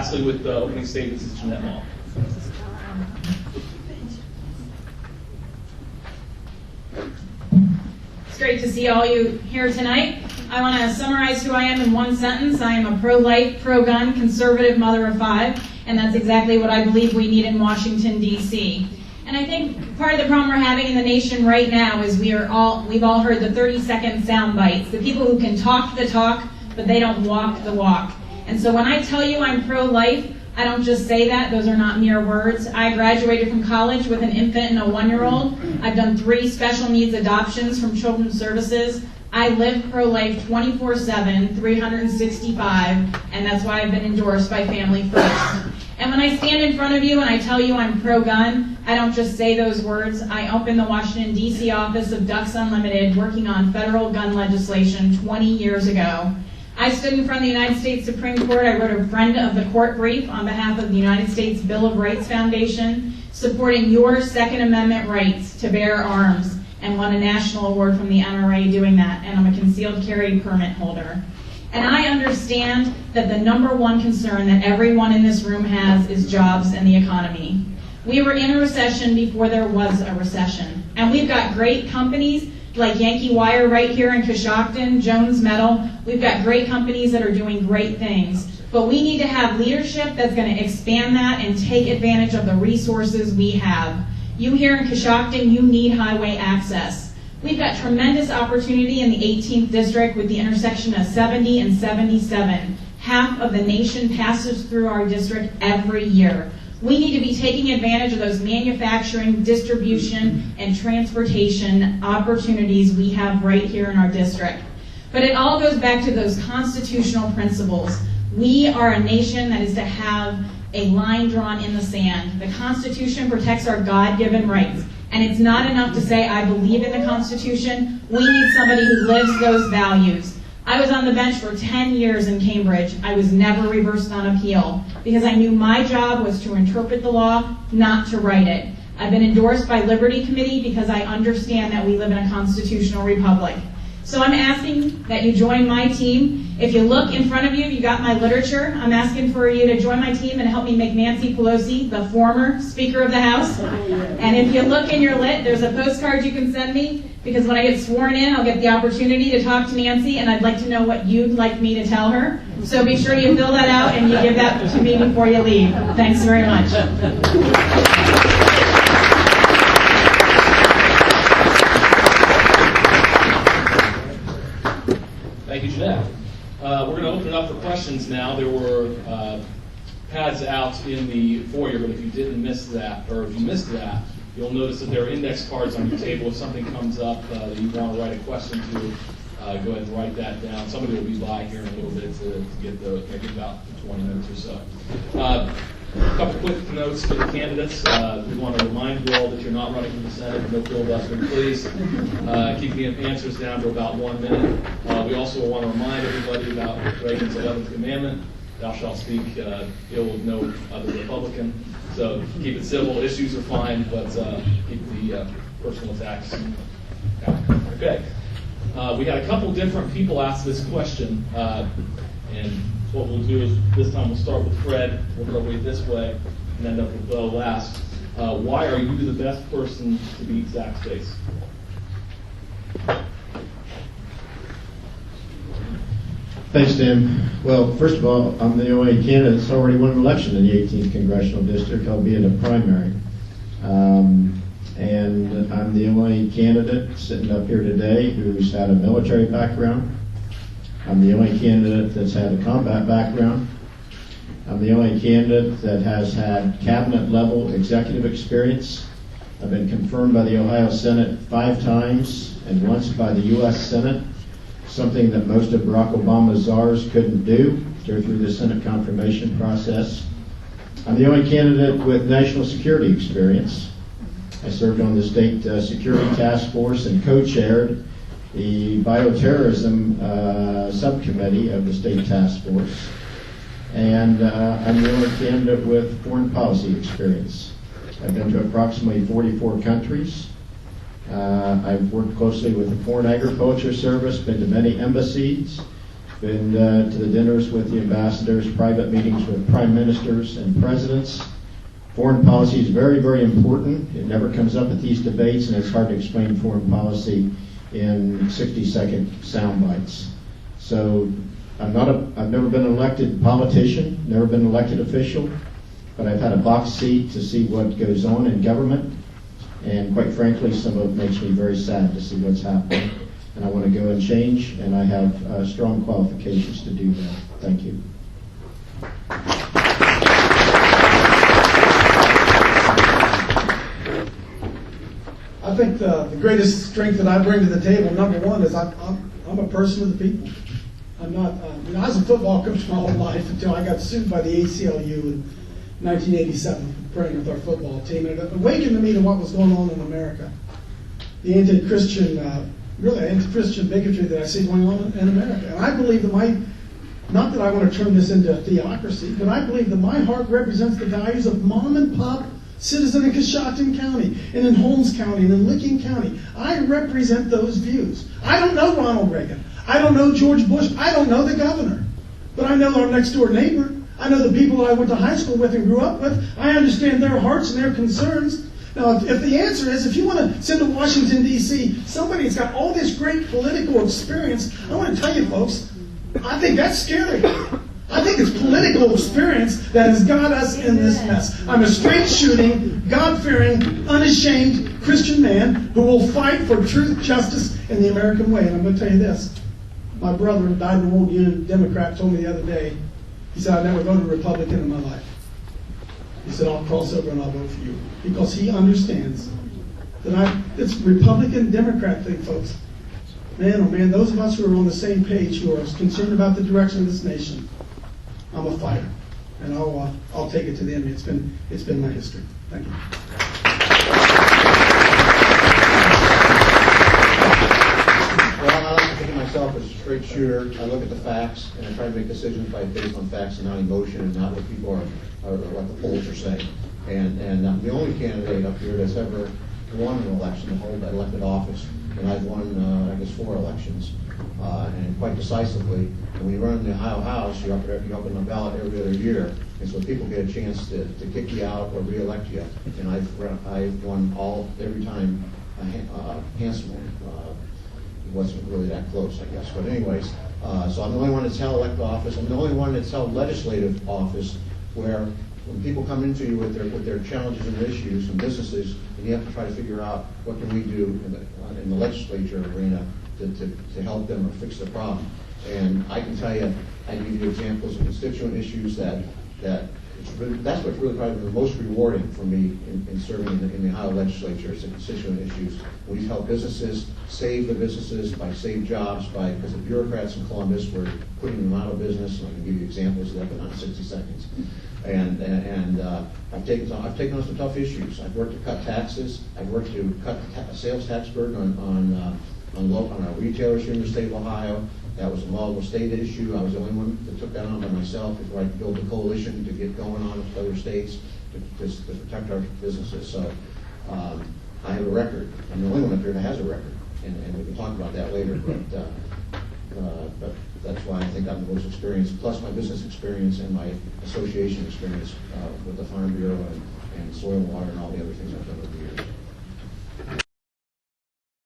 lastly, with opening statements, is Jeanette Mall. It's great to see all you here tonight. I want to summarize who I am in one sentence. I am a pro-life, pro-gun, conservative mother of 5, and that's exactly what I believe we need in Washington, D.C. And I think part of the problem we're having in the nation right now is we've all heard the 30-second sound bites, the people who can talk the talk, but they don't walk the walk. And so when I tell you I'm pro-life, I don't just say that. Those are not mere words. I graduated from college with an infant and a 1-year-old. I've done 3 special needs adoptions from Children's Services. I live pro-life 24/7, 365, and that's why I've been endorsed by Family First. And when I stand in front of you and I tell you I'm pro-gun, I don't just say those words. I opened the Washington, D.C. office of Ducks Unlimited working on federal gun legislation 20 years ago. I stood in front of the United States Supreme Court. I wrote a friend of the court brief on behalf of the United States Bill of Rights Foundation, supporting your Second Amendment rights to bear arms, and won a national award from the NRA doing that, and I'm a concealed carry permit holder. And I understand that the #1 concern that everyone in this room has is jobs and the economy. We were in a recession before there was a recession, and we've got great companies like Yankee Wire right here in Coshocton, Jones Metal. We've got great companies that are doing great things. But we need to have leadership that's going to expand that and take advantage of the resources we have. You here in Coshocton, you need highway access. We've got tremendous opportunity in the 18th district with the intersection of 70 and 77. Half of the nation passes through our district every year. We need to be taking advantage of those manufacturing, distribution, and transportation opportunities we have right here in our district. But it all goes back to those constitutional principles. We are a nation that is to have a line drawn in the sand. The Constitution protects our God-given rights. And it's not enough to say, I believe in the Constitution. We need somebody who lives those values. I was on the bench for 10 years in Cambridge. I was never reversed on appeal because I knew my job was to interpret the law, not to write it. I've been endorsed by Liberty Committee because I understand that we live in a constitutional republic. So I'm asking that you join my team. If you look in front of you, you got my literature. I'm asking for you to join my team and help me make Nancy Pelosi the former Speaker of the House. And if you look in your lit, there's a postcard you can send me, because when I get sworn in, I'll get the opportunity to talk to Nancy, and I'd like to know what you'd like me to tell her. So be sure you fill that out and you give that to me before you leave. Thanks very much. Thank you, Jeanette. We're going to open it up for questions now. There were pads out in the foyer, but if you didn't miss that, or if you missed that, you'll notice that there are index cards on your table. If something comes up that you want to write a question to, go ahead and write that down. Somebody will be by here in a little bit to get those, maybe about 20 minutes or so. A couple quick notes for the candidates. We want to remind you all that you're not running for the Senate. No filibustering, please. Keep the answers down to about 1 minute. We also want to remind everybody about Reagan's 11th commandment. Thou shalt speak ill of no other Republican. So keep it civil. Issues are fine, but keep the personal attacks down. Okay. We had a couple different people ask this question, and what we'll do is this time we'll start with Fred, work our way this way, and end up with Bo last. Why are you the best person to beat Zach Space? Thanks, Tim. Well, first of all, I'm the only candidate that's already won an election in the 18th Congressional District, albeit a primary. And I'm the only candidate sitting up here today who's had a military background. I'm the only candidate that's had a combat background. I'm the only candidate that has had cabinet-level executive experience. I've been confirmed by the Ohio Senate 5 times and once by the U.S. Senate, something that most of Barack Obama's czars couldn't do through the Senate confirmation process. I'm the only candidate with national security experience. I served on the State Security Task Force and co-chaired the Bioterrorism Subcommittee of the State Task Force. And I'm the only candidate with foreign policy experience. I've been to approximately 44 countries. I've worked closely with the Foreign Agriculture Service, been to many embassies, Been to the dinners with the ambassadors, private meetings with prime ministers and presidents. Foreign policy is very, very important. It never comes up at these debates, and it's hard to explain foreign policy in 60-second sound bites. So I've never been an elected politician, never been an elected official, but I've had a box seat to see what goes on in government, and quite frankly, some of it makes me very sad to see what's happening. And I want to go and change, and I have strong qualifications to do that. Thank you. I think the greatest strength that I bring to the table, number one, is I'm a person of the people. I'm not. I was a football coach my whole life until I got sued by the ACLU in 1987, playing with our football team, and it awakened me to what was going on in America. The anti-Christian bigotry that I see going on in America. And I believe that not that I want to turn this into a theocracy, but I believe that my heart represents the values of mom and pop citizen in Coshocton County, and in Holmes County, and in Licking County. I represent those views. I don't know Ronald Reagan. I don't know George Bush. I don't know the governor. But I know our next door neighbor. I know the people that I went to high school with and grew up with. I understand their hearts and their concerns. Now, if the answer is, if you want to send to Washington, D.C., somebody that's got all this great political experience, I want to tell you folks, I think that's scary. I think it's political experience that has got us in this mess. I'm a straight-shooting, God-fearing, unashamed Christian man who will fight for truth, justice, and the American way. And I'm going to tell you this. My brother, who died in the World Union Democrat, told me the other day, he said, "I've never voted Republican in my life." He said, "I'll cross over and I'll vote for you." Because he understands that it's Republican, Democrat thing, folks. Man, oh man, those of us who are on the same page, who are concerned about the direction of this nation, I'm a fighter, and I'll take it to the end. It's been my history. Thank you. Well, I like to think of myself as a straight shooter. I look at the facts, and I try to make decisions based on facts and not emotion, and not what people are what the polls are saying. And I'm the only candidate up here that's ever won an election to hold that elected office, and I've won, I guess, 4 elections, and quite decisively. And when you run in the Ohio House, you're up on the ballot every other year, and so people get a chance to kick you out or re-elect you. And I've won every time handsomely. It wasn't really that close, I guess. But anyways, so I'm the only one that's held elected office. I'm the only one that's held legislative office, where when people come into you with their challenges and issues and businesses, and you have to try to figure out what can we do in the legislature arena to help them or fix the problem. And I can tell you, I can give you examples of constituent issues that's what's really probably the most rewarding for me in serving in the Ohio legislature, is the constituent issues. We've helped businesses save the businesses by save jobs, because the bureaucrats in Columbus were putting them out of business, and I can give you examples of that, but not in 60 seconds. And I've taken on some tough issues. I've worked to cut taxes. I've worked to cut the sales tax burden on our retailers here in the state of Ohio. That was a multiple state issue. I was the only one that took that on by myself before I built a coalition to get going on with other states to protect our businesses. So I have a record. I'm the only one up here that has a record, and we can talk about that later. But that's why I think I'm the most experienced, plus my business experience and my association experience with the Farm Bureau and Soil and Water and all the other things I've done over the years.